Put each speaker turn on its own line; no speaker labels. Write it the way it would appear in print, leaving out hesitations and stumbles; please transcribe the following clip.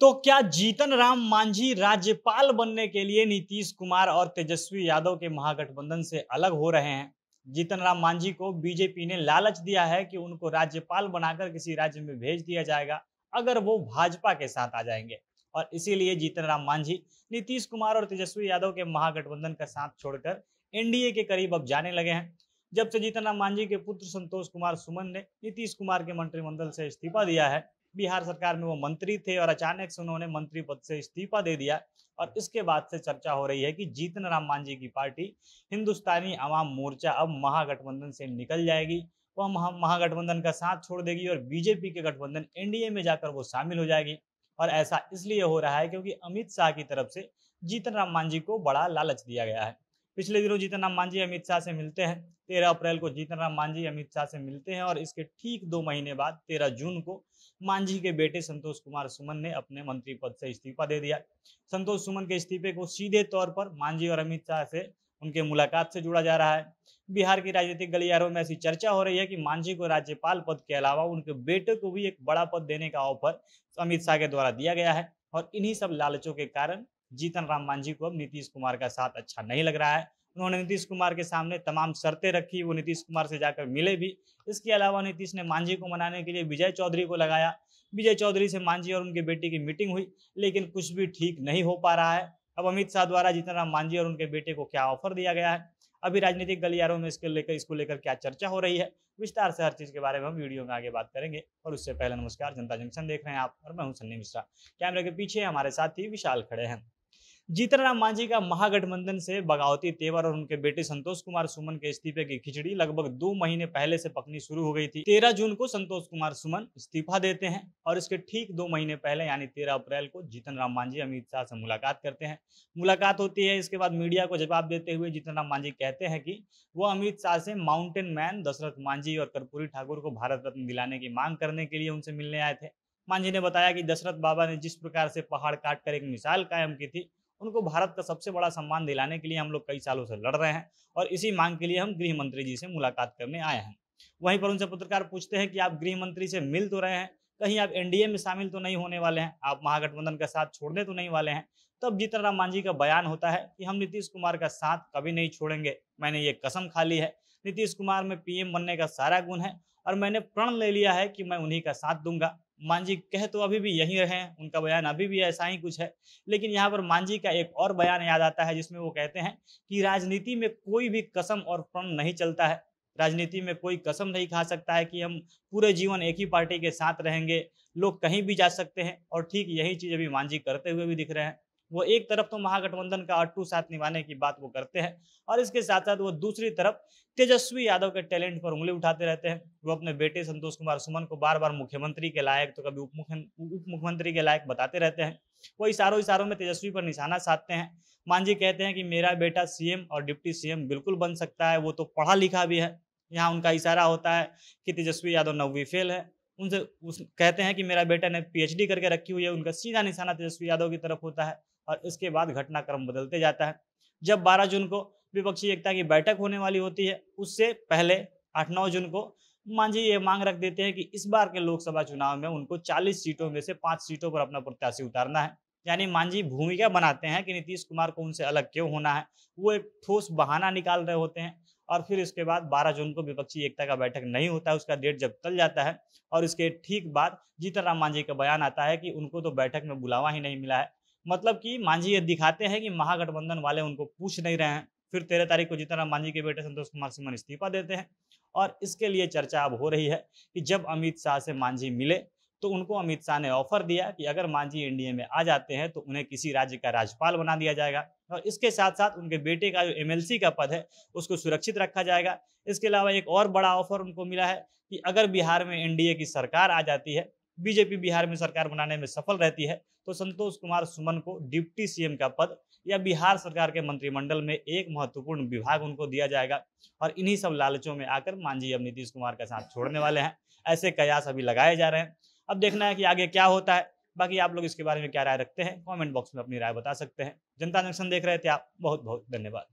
तो क्या जीतन राम मांझी राज्यपाल बनने के लिए नीतीश कुमार और तेजस्वी यादव के महागठबंधन से अलग हो रहे हैं? जीतन राम मांझी को बीजेपी ने लालच दिया है कि उनको राज्यपाल बनाकर किसी राज्य में भेज दिया जाएगा अगर वो भाजपा के साथ आ जाएंगे। और इसीलिए जीतन राम मांझी नीतीश कुमार और तेजस्वी यादव के महागठबंधन का साथ छोड़कर एनडीए के करीब अब जाने लगे हैं। जब से जीतन राम मांझी के पुत्र संतोष कुमार सुमन ने नीतीश कुमार के मंत्रिमंडल से इस्तीफा दिया है, बिहार सरकार में वो मंत्री थे और अचानक से उन्होंने मंत्री पद से इस्तीफा दे दिया। और इसके बाद से चर्चा हो रही है कि जीतन राम मांझी की पार्टी हिंदुस्तानी अवाम मोर्चा अब महागठबंधन से निकल जाएगी। वह महागठबंधन का साथ छोड़ देगी और बीजेपी के गठबंधन एनडीए में जाकर वो शामिल हो जाएगी। और ऐसा इसलिए हो रहा है क्योंकि अमित शाह की तरफ से जीतन राम मांझी को बड़ा लालच दिया गया है। पिछले दिनों जीतन राम मांझी अमित शाह से मिलते हैं। 13 अप्रैल को जीतन राम मांझी अमित शाह से मिलते हैं और इसके ठीक 2 महीने बाद 13 जून को मांझी के बेटे संतोष कुमार सुमन ने अपने मंत्री पद से इस्तीफा दे दिया। संतोष सुमन के इस्तीफे को सीधे तौर पर मांझी और अमित शाह से उनके मुलाकात से जुड़ा जा रहा है। बिहार की राजनीतिक गलियारों में ऐसी चर्चा हो रही है कि मांझी को राज्यपाल पद के अलावा उनके बेटे को भी एक बड़ा पद देने का ऑफर अमित शाह के द्वारा दिया गया है। और इन्हीं सब लालचों के कारण जीतन राम मांझी को अब नीतीश कुमार का साथ अच्छा नहीं लग रहा है। उन्होंने नीतीश कुमार के सामने तमाम शर्तें रखी, वो नीतीश कुमार से जाकर मिले भी। इसके अलावा नीतीश ने मांझी को मनाने के लिए विजय चौधरी को लगाया। विजय चौधरी से मांझी और उनके बेटे की मीटिंग हुई, लेकिन कुछ भी ठीक नहीं हो पा रहा है। अब अमित शाह द्वारा जीतन राम मांझी और उनके बेटे को क्या ऑफर दिया गया है, अभी राजनीतिक गलियारों में इसको लेकर क्या चर्चा हो रही है, विस्तार से हर चीज के बारे में हम वीडियो में आगे बात करेंगे। और उससे पहले नमस्कार, जनता जंक्शन देख रहे हैं आप और मैं हूं सन्नी मिश्रा। कैमरे के पीछे हमारे साथी विशाल खड़े हैं। जीतन राम मांझी का महागठबंधन से बगावती तेवर और उनके बेटे संतोष कुमार सुमन के इस्तीफे की खिचड़ी लगभग 2 महीने पहले से पकनी शुरू हो गई थी। 13 जून को संतोष कुमार सुमन इस्तीफा देते हैं और इसके ठीक 2 महीने पहले यानी 13 अप्रैल को जीतन राम मांझी अमित शाह से मुलाकात करते हैं। मुलाकात होती है, इसके बाद मीडिया को जवाब देते हुए जीतन राम मांझी कहते हैं कि वो अमित शाह से माउंटेन मैन दशरथ मांझी और कर्पूरी ठाकुर को भारत रत्न दिलाने की मांग करने के लिए उनसे मिलने आए थे। मांझी ने बताया कि दशरथ बाबा ने जिस प्रकार से पहाड़ काट कर एक मिसाल कायम की थी, उनको भारत का सबसे बड़ा सम्मान दिलाने के लिए हम लोग कई सालों से लड़ रहे हैं और इसी मांग के लिए हम गृह मंत्री जी से मुलाकात करने आए हैं। वहीं पर उनसे पत्रकार पूछते हैं कि आप गृह मंत्री से मिल तो रहे हैं, कहीं आप एनडीए में शामिल तो नहीं होने वाले हैं, आप महागठबंधन का साथ छोड़ने तो नहीं वाले हैं। तब जीतन राम मांझी का बयान होता है कि हम नीतीश कुमार का साथ कभी नहीं छोड़ेंगे, मैंने ये कसम खा ली है। नीतीश कुमार में पीएम बनने का सारा गुण है और मैंने प्रण ले लिया है कि मैं उन्हीं का साथ दूंगा। मांझी कह तो अभी भी यही रहे हैं, उनका बयान अभी भी ऐसा ही कुछ है। लेकिन यहाँ पर मांझी का एक और बयान याद आता है जिसमें वो कहते हैं कि राजनीति में कोई भी कसम और प्रण नहीं चलता है। राजनीति में कोई कसम नहीं खा सकता है कि हम पूरे जीवन एक ही पार्टी के साथ रहेंगे, लोग कहीं भी जा सकते हैं। और ठीक यही चीज अभी मांझी करते हुए भी दिख रहे हैं। वो एक तरफ तो महागठबंधन का अट्टू साथ निभाने की बात वो करते हैं और इसके साथ साथ वो दूसरी तरफ तेजस्वी यादव के टैलेंट पर उंगली उठाते रहते हैं। वो अपने बेटे संतोष कुमार सुमन को बार बार मुख्यमंत्री के लायक तो कभी उप मुख्यमंत्री के लायक बताते रहते हैं। वो इशारों में तेजस्वी पर निशाना साधते हैं। मांझी कहते हैं कि मेरा बेटा सीएम और डिप्टी सीएम बिल्कुल बन सकता है, वो तो पढ़ा लिखा भी है। यहाँ उनका इशारा होता है कि तेजस्वी यादव 9वीं फेल है। उनसे कहते हैं कि मेरा बेटा ने पीएचडी करके रखी हुई है। उनका सीधा निशाना तेजस्वी यादव की तरफ होता है और इसके बाद घटनाक्रम बदलते जाता है। जब 12 जून को विपक्षी एकता की बैठक होने वाली होती है, उससे पहले 8-9 जून को मांझी ये मांग रख देते हैं कि इस बार के लोकसभा चुनाव में उनको 40 सीटों में से 5 सीटों पर अपना प्रत्याशी उतारना है। यानी मांझी भूमिका बनाते हैं कि नीतीश कुमार को उनसे अलग क्यों होना है। वो एक ठोस बहाना निकाल रहे होते हैं। और फिर इसके बाद 12 जून को विपक्षी एकता का बैठक नहीं होता है, उसका डेट जब टल जाता है और इसके ठीक बाद जीतन राम मांझी का बयान आता है कि उनको तो बैठक में बुलावा ही नहीं मिला है। मतलब कि मांझी ये दिखाते हैं कि महागठबंधन वाले उनको पूछ नहीं रहे हैं। फिर 13 तारीख को जीतन राम मांझी के बेटे संतोष कुमार सुमन इस्तीफा देते हैं और इसके लिए चर्चा अब हो रही है कि जब अमित शाह से मांझी मिले तो उनको अमित शाह ने ऑफर दिया कि अगर मांझी एनडीए में आ जाते हैं तो उन्हें किसी राज्य का राज्यपाल बना दिया जाएगा और इसके साथ साथ उनके बेटे का जो एमएलसी का पद है उसको सुरक्षित रखा जाएगा। इसके अलावा एक और बड़ा ऑफर उनको मिला है कि अगर बिहार में एनडीए की सरकार आ जाती है, बीजेपी बिहार में सरकार बनाने में सफल रहती है, तो संतोष कुमार सुमन को डिप्टी सीएम का पद या बिहार सरकार के मंत्रिमंडल में एक महत्वपूर्ण विभाग उनको दिया जाएगा। और इन्हीं सब लालचों में आकर मांझी अब नीतीश कुमार का साथ छोड़ने वाले हैं। ऐसे कयास अभी लगाए जा रहे हैं। अब देखना है कि आगे क्या होता है। बाकी आप लोग इसके बारे में क्या राय रखते हैं, कमेंट बॉक्स में अपनी राय बता सकते हैं। जनता जंक्शन देख रहे थे आप, बहुत बहुत धन्यवाद।